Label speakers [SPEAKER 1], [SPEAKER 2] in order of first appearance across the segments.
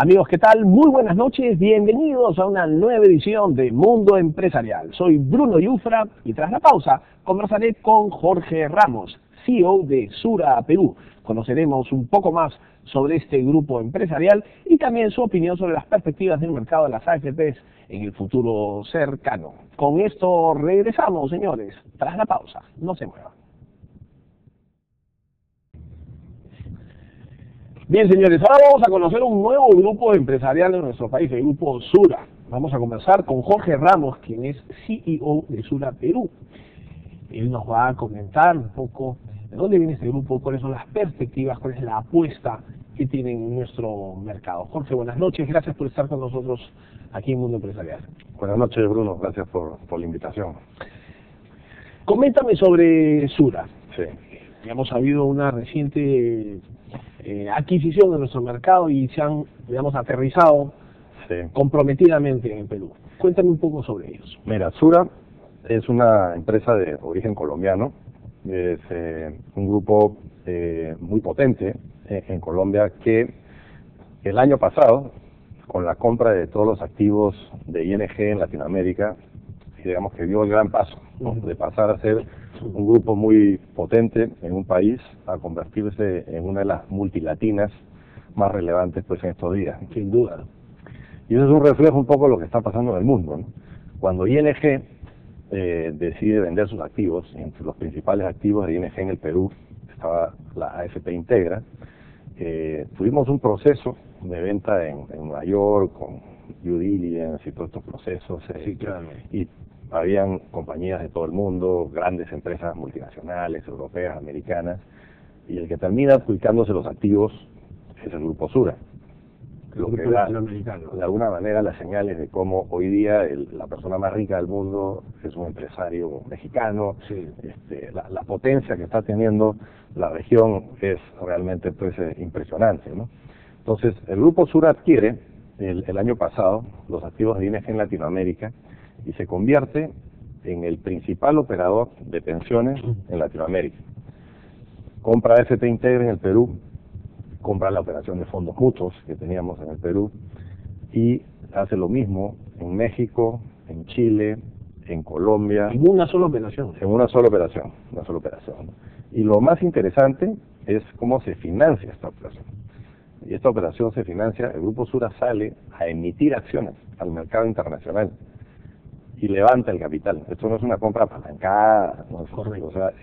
[SPEAKER 1] Amigos, ¿qué tal? Muy buenas noches, bienvenidos a una nueva edición de Mundo Empresarial. Soy Bruno Yufra y tras la pausa conversaré con Jorge Ramos, CEO de Sura Perú. Conoceremos un poco más sobre este grupo empresarial y también su opinión sobre las perspectivas del mercado de las AFPs en el futuro cercano. Con esto regresamos, señores, tras la pausa. No se muevan. Bien, señores, ahora vamos a conocer un nuevo grupo empresarial en nuestro país, el grupo Sura. Vamos a conversar con Jorge Ramos, quien es CEO de Sura Perú. Él nos va a comentar un poco de dónde viene este grupo, cuáles son las perspectivas, cuál es la apuesta que tiene en nuestro mercado. Jorge, buenas noches, gracias por estar con nosotros aquí en Mundo Empresarial.
[SPEAKER 2] Buenas noches, Bruno, gracias por la invitación.
[SPEAKER 1] Coméntame sobre Sura.
[SPEAKER 2] Sí.
[SPEAKER 1] Digamos, ha habido una reciente adquisición de nuestro mercado y se han, digamos, aterrizado comprometidamente en el Perú. Cuéntame un poco sobre ellos.
[SPEAKER 2] Mira, Sura es una empresa de origen colombiano, es un grupo muy potente en Colombia que el año pasado, con la compra de todos los activos de ING en Latinoamérica, digamos que dio el gran paso, ¿no? De pasar a ser un grupo muy potente en un país a convertirse en una de las multilatinas más relevantes pues en estos días.
[SPEAKER 1] Sin duda.
[SPEAKER 2] Y eso es un reflejo un poco de lo que está pasando en el mundo, ¿no? Cuando ING decide vender sus activos, entre los principales activos de ING en el Perú estaba la AFP Integra, tuvimos un proceso de venta en Nueva York con due diligence y todos estos procesos.
[SPEAKER 1] Sí, claro.
[SPEAKER 2] Y habían compañías de todo el mundo, grandes empresas multinacionales, europeas, americanas, y el que termina adjudicándose los activos es el Grupo Sura. Lo que da, de alguna manera, las señales de cómo hoy día la persona más rica del mundo es un empresario mexicano.
[SPEAKER 1] Sí.
[SPEAKER 2] La potencia que está teniendo la región es realmente pues impresionante, ¿no? Entonces, el Grupo Sura adquiere el año pasado los activos de ING en Latinoamérica y se convierte en el principal operador de pensiones en Latinoamérica. Compra AFP Integra en el Perú, compra la operación de fondos mutuos que teníamos en el Perú y hace lo mismo en México, en Chile, en Colombia.
[SPEAKER 1] En una sola operación.
[SPEAKER 2] En una sola operación, Y lo más interesante es cómo se financia esta operación. Y esta operación se financia, el Grupo Sura sale a emitir acciones al mercado internacional y levanta el capital. Esto no es una compra apalancada, no es, o sea,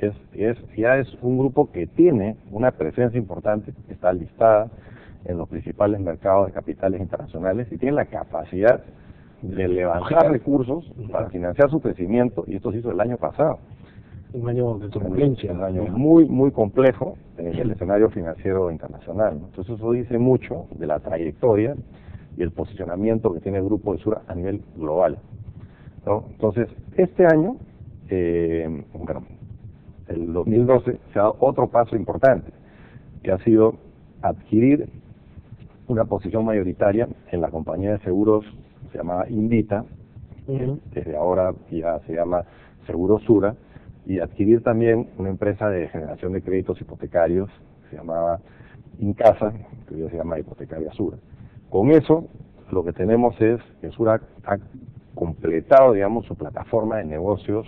[SPEAKER 2] ya es un grupo que tiene una presencia importante, está listada en los principales mercados de capitales internacionales y tiene la capacidad de levantar recursos para financiar su crecimiento, y esto se hizo el año pasado.
[SPEAKER 1] Un año de turbulencia.
[SPEAKER 2] Un año muy complejo en el escenario financiero internacional, ¿no? Entonces eso dice mucho de la trayectoria y el posicionamiento que tiene el Grupo de Sura a nivel global, ¿no? Entonces, este año, el 2012, se ha dado otro paso importante, que ha sido adquirir una posición mayoritaria en la compañía de seguros, se llamaba Invita, desde ahora ya se llama Seguro Sura, y adquirir también una empresa de generación de créditos hipotecarios, se llamaba Incasa, que hoy se llama Hipotecaria Sura. Con eso, lo que tenemos es que Sura ha completado, digamos, su plataforma de negocios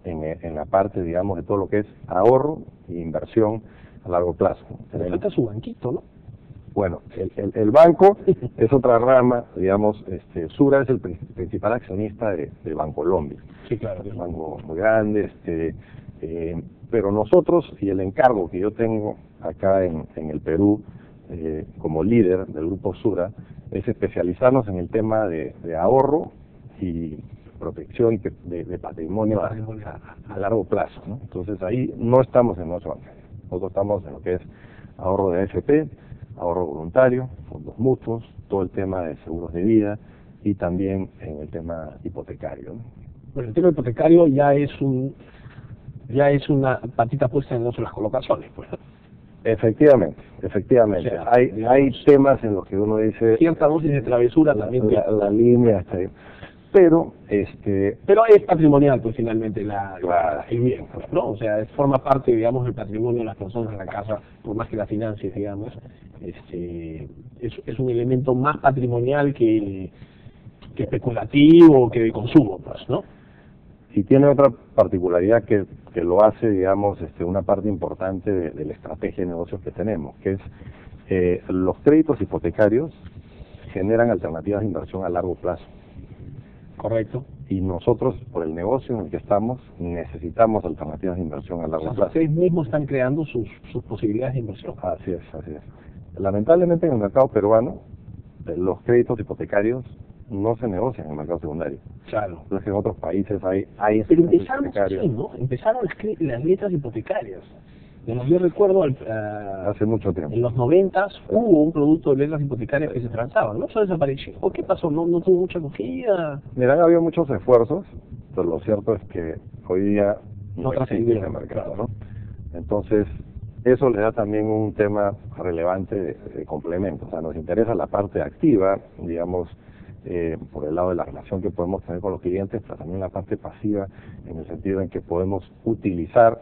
[SPEAKER 2] en la parte, digamos, de todo lo que es ahorro e inversión a largo plazo.
[SPEAKER 1] Le falta su banquito, ¿no?
[SPEAKER 2] Bueno, el banco es otra rama, digamos, Sura es el principal accionista de Bancolombia.
[SPEAKER 1] Sí, claro.
[SPEAKER 2] Es un banco muy grande, pero nosotros, y el encargo que yo tengo acá en el Perú, como líder del Grupo Sura, es especializarnos en el tema de ahorro y protección de patrimonio a largo plazo, ¿no? Entonces ahí no estamos en nuestro banco, nosotros estamos en lo que es ahorro de AFP, ahorro voluntario, fondos mutuos, todo el tema de seguros de vida y también en el tema hipotecario, ¿no?
[SPEAKER 1] Bueno, el tema hipotecario ya es una patita puesta en nuestras colocaciones, pues.
[SPEAKER 2] Efectivamente.
[SPEAKER 1] O sea,
[SPEAKER 2] hay temas en los que uno dice
[SPEAKER 1] cierta dosis de travesura también.
[SPEAKER 2] La línea está ahí. Pero,
[SPEAKER 1] Pero es patrimonial, pues finalmente
[SPEAKER 2] Claro.
[SPEAKER 1] el bien, pues, ¿no? O sea, forma parte, digamos, del patrimonio de las personas en la casa, por más que la financie, digamos. Es un elemento más patrimonial que especulativo, que de consumo, pues, ¿no?
[SPEAKER 2] y tiene otra particularidad que lo hace, digamos, una parte importante de la estrategia de negocios que tenemos, que es los créditos hipotecarios generan alternativas de inversión a largo plazo.
[SPEAKER 1] Correcto.
[SPEAKER 2] Y nosotros, por el negocio en el que estamos, necesitamos alternativas de inversión a largo plazo.
[SPEAKER 1] Ustedes mismos están creando sus posibilidades de inversión.
[SPEAKER 2] Así es, así es. Lamentablemente en el mercado peruano, los créditos hipotecarios no se negocian en el mercado secundario.
[SPEAKER 1] Claro.
[SPEAKER 2] Entonces en otros países hay
[SPEAKER 1] Pero
[SPEAKER 2] créditos
[SPEAKER 1] empezaron
[SPEAKER 2] hipotecarios.
[SPEAKER 1] así, ¿no? Empezaron las letras hipotecarias. Yo recuerdo
[SPEAKER 2] Hace mucho tiempo.
[SPEAKER 1] en los 90 hubo un producto de letras hipotecarias que se transaba, ¿no? Eso desapareció. ¿O qué pasó? ¿No tuvo mucha acogida?
[SPEAKER 2] Mira, han habido muchos esfuerzos, pero lo cierto es que hoy día
[SPEAKER 1] No
[SPEAKER 2] existe
[SPEAKER 1] trascendió,
[SPEAKER 2] ese mercado,
[SPEAKER 1] claro.
[SPEAKER 2] ¿no? Entonces, eso le da también un tema relevante de complemento. O sea, nos interesa la parte activa, digamos, por el lado de la relación que podemos tener con los clientes, pero también la parte pasiva, en el sentido en que podemos utilizar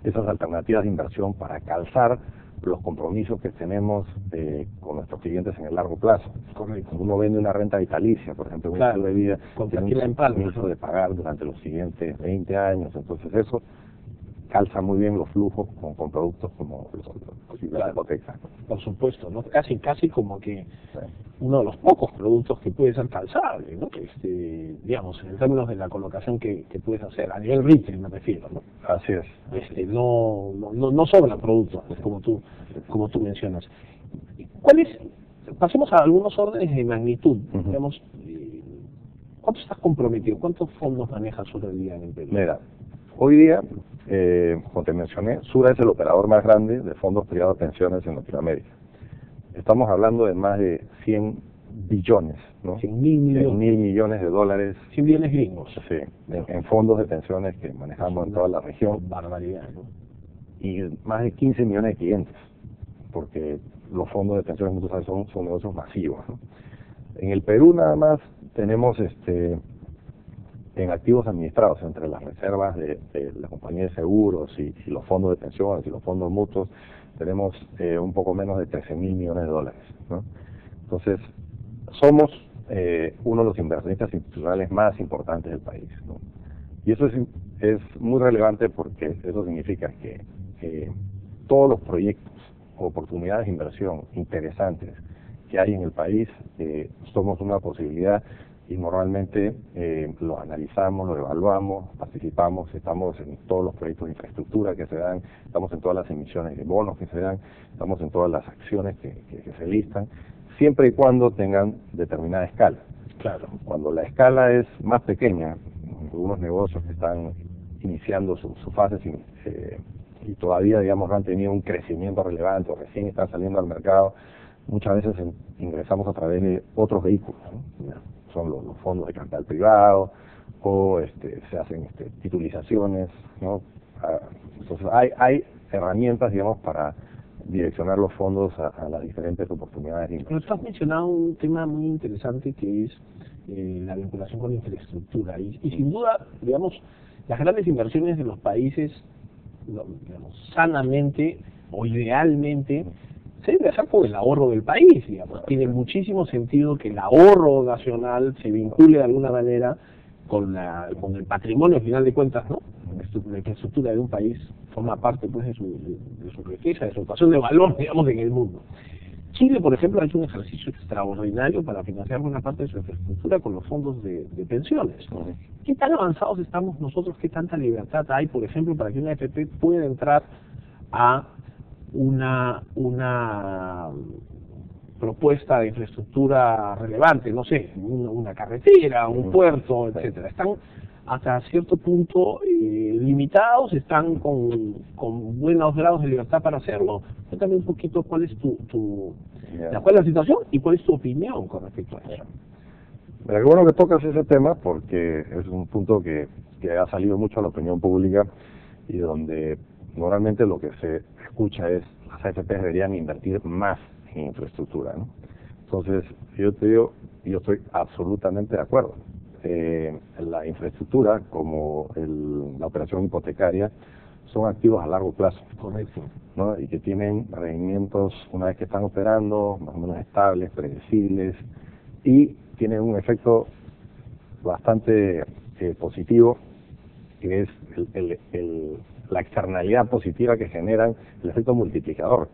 [SPEAKER 2] esas alternativas de inversión para calzar los compromisos que tenemos con nuestros clientes en el largo plazo.
[SPEAKER 1] Correcto.
[SPEAKER 2] Cuando uno vende una renta vitalicia, por ejemplo, un
[SPEAKER 1] Claro,
[SPEAKER 2] estilo de vida,
[SPEAKER 1] contractiva
[SPEAKER 2] tiene
[SPEAKER 1] en
[SPEAKER 2] un
[SPEAKER 1] palmas,
[SPEAKER 2] compromiso
[SPEAKER 1] ¿no?
[SPEAKER 2] de pagar durante los siguientes 20 años, entonces eso calza muy bien los flujos con productos como la hipoteca.
[SPEAKER 1] Por supuesto, ¿no? Casi como que uno de los pocos productos que puede ser calzable, ¿no? Digamos, en términos de la colocación que puedes hacer, a nivel retail me refiero, ¿no?
[SPEAKER 2] Así es.
[SPEAKER 1] No sobran productos, pues, como tú mencionas. Pasemos a algunos órdenes de magnitud, digamos, ¿cuánto estás comprometido? ¿Cuántos fondos manejas sobre el día en el Perú?
[SPEAKER 2] Mira, hoy día, como te mencioné, Sura es el operador más grande de fondos privados de pensiones en Latinoamérica. Estamos hablando de más de 100 billones, ¿no?
[SPEAKER 1] 100.000 millones.
[SPEAKER 2] 100.000 millones de dólares.
[SPEAKER 1] 100 billones gringos.
[SPEAKER 2] Sí, en fondos de pensiones que manejamos en toda la región.
[SPEAKER 1] Barbaridad, ¿no?
[SPEAKER 2] Y más de 15 millones de clientes, porque los fondos de pensiones, como tú sabes, son negocios masivos, ¿no? En el Perú nada más tenemos en activos administrados entre las reservas de la compañía de seguros y los fondos de pensiones y los fondos mutuos, tenemos un poco menos de 13.000 millones de dólares, ¿no? Entonces, somos uno de los inversionistas institucionales más importantes del país, ¿no? Y eso es muy relevante porque eso significa que todos los proyectos o oportunidades de inversión interesantes que hay en el país, somos una posibilidad y normalmente lo analizamos, lo evaluamos, participamos, estamos en todos los proyectos de infraestructura que se dan, estamos en todas las emisiones de bonos que se dan, estamos en todas las acciones que se listan, siempre y cuando tengan determinada escala.
[SPEAKER 1] Claro.
[SPEAKER 2] Cuando la escala es más pequeña, algunos negocios que están iniciando sus fases y todavía, digamos, no han tenido un crecimiento relevante o recién están saliendo al mercado, muchas veces ingresamos a través de otros vehículos, ¿no? Son los fondos de capital privado o se hacen titulizaciones, ¿no? Entonces hay herramientas, digamos, para direccionar los fondos a las diferentes oportunidades de inversión.
[SPEAKER 1] Pero tú has mencionado un tema muy interesante que es la vinculación con la infraestructura y sin duda, digamos, las grandes inversiones de los países, digamos, sanamente o idealmente se debe hacer por el ahorro del país, digamos. Tiene muchísimo sentido que el ahorro nacional se vincule de alguna manera con el patrimonio, al final de cuentas, ¿no? La infraestructura de un país forma parte, pues, de su riqueza, de su ecuación de valor, digamos, en el mundo. Chile, por ejemplo, ha hecho un ejercicio extraordinario para financiar buena parte de su infraestructura con los fondos de pensiones. ¿Qué tan avanzados estamos nosotros? ¿Qué tanta libertad hay, por ejemplo, para que una AFP pueda entrar a una propuesta de infraestructura relevante, no sé, una carretera, un puerto, etcétera? Están hasta cierto punto limitados, están con buenos grados de libertad para hacerlo. Cuéntame un poquito cuál es cuál es la situación y cuál es tu opinión con respecto a eso.
[SPEAKER 2] Mira, qué bueno que tocas ese tema porque es un punto que ha salido mucho a la opinión pública y donde normalmente lo que se escucha es las AFP deberían invertir más en infraestructura, ¿no? Entonces, yo te digo, yo estoy absolutamente de acuerdo. la infraestructura como la operación hipotecaria son activos a largo plazo.
[SPEAKER 1] Correcto.
[SPEAKER 2] ¿No? Y que tienen rendimientos, una vez que están operando, más o menos estables, predecibles, y tienen un efecto bastante positivo, que es la externalidad positiva que generan, el efecto multiplicador.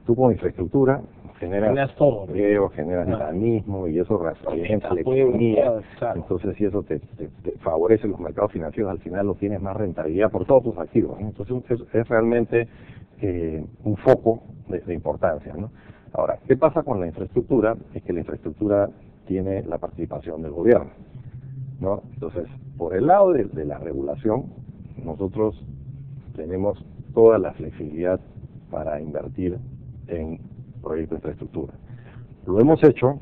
[SPEAKER 2] Tú con infraestructura generas empleo, generas dinamismo, y eso refuerza la economía. Entonces, si eso te favorece los mercados financieros, al final lo tienes más rentabilidad por todos tus activos, ¿no? Entonces, es realmente un foco de importancia, ¿no? Ahora, ¿qué pasa con la infraestructura? Es que la infraestructura tiene la participación del gobierno, ¿no? Entonces, por el lado de la regulación, nosotros tenemos toda la flexibilidad para invertir en proyectos de infraestructura. Lo hemos hecho,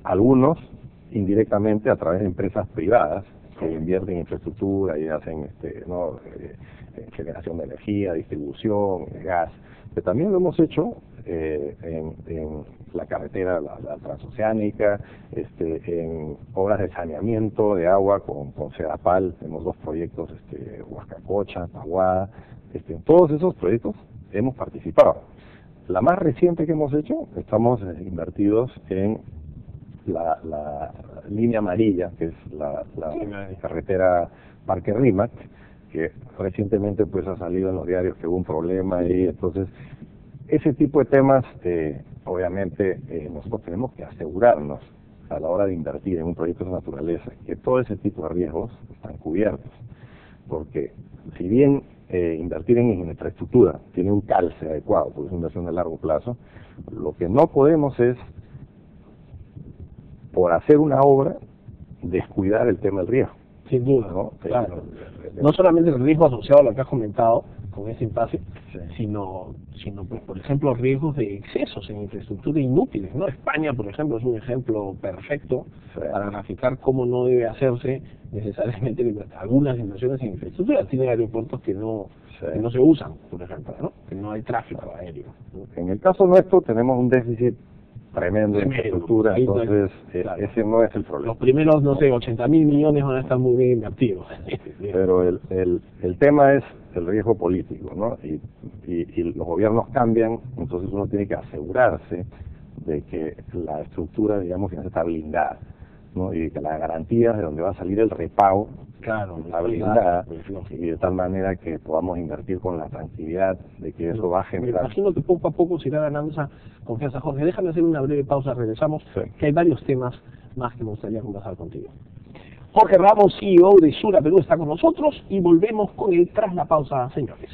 [SPEAKER 2] algunos indirectamente a través de empresas privadas que invierten en infraestructura y hacen generación de energía, distribución, gas. Pero también lo hemos hecho en la carretera, la transoceánica, en obras de saneamiento de agua con Sedapal. Tenemos 2 proyectos, Huascacocha, Tahuada. En todos esos proyectos hemos participado. La más reciente que hemos hecho, estamos invertidos en la línea amarilla, que es la carretera Parque Rímac, que recientemente pues ha salido en los diarios que hubo un problema, y entonces ese tipo de temas, obviamente nosotros tenemos que asegurarnos a la hora de invertir en un proyecto de naturaleza que todo ese tipo de riesgos están cubiertos, porque si bien invertir en infraestructura tiene un calce adecuado, porque es una inversión de largo plazo, lo que no podemos es, por hacer una obra, descuidar el tema del riesgo.
[SPEAKER 1] Sin duda, ¿no? Claro. No solamente el riesgo asociado a lo que has comentado con ese impasse, sí, sino pues, por ejemplo, riesgos de excesos en infraestructura inútiles, ¿no? España, por ejemplo, es un ejemplo perfecto, sí, para graficar cómo no debe hacerse necesariamente algunas inversiones en infraestructura. Tiene aeropuertos que no se usan, por ejemplo, ¿no? Que no hay tráfico aéreo, ¿no?
[SPEAKER 2] En el caso nuestro tenemos un déficit tremendo de infraestructura, entonces claro, ese no es el problema.
[SPEAKER 1] Los primeros, no sé, 80.000 millones van a estar muy bien invertidos.
[SPEAKER 2] Pero el tema es el riesgo político, ¿no? Y los gobiernos cambian, entonces uno tiene que asegurarse de que la estructura, digamos, está blindada, ¿no? Y que las garantías de donde va a salir el repago,
[SPEAKER 1] claro,
[SPEAKER 2] está blindada, y de tal manera que podamos invertir con la tranquilidad de que eso va a generar.
[SPEAKER 1] Me imagino que poco a poco se irá ganando esa confianza. Jorge, déjame hacer una breve pausa, regresamos, sí, que hay varios temas más que me gustaría conversar contigo. Jorge Ramos, CEO de Sura Perú, está con nosotros y volvemos con el Tras la Pausa, señores.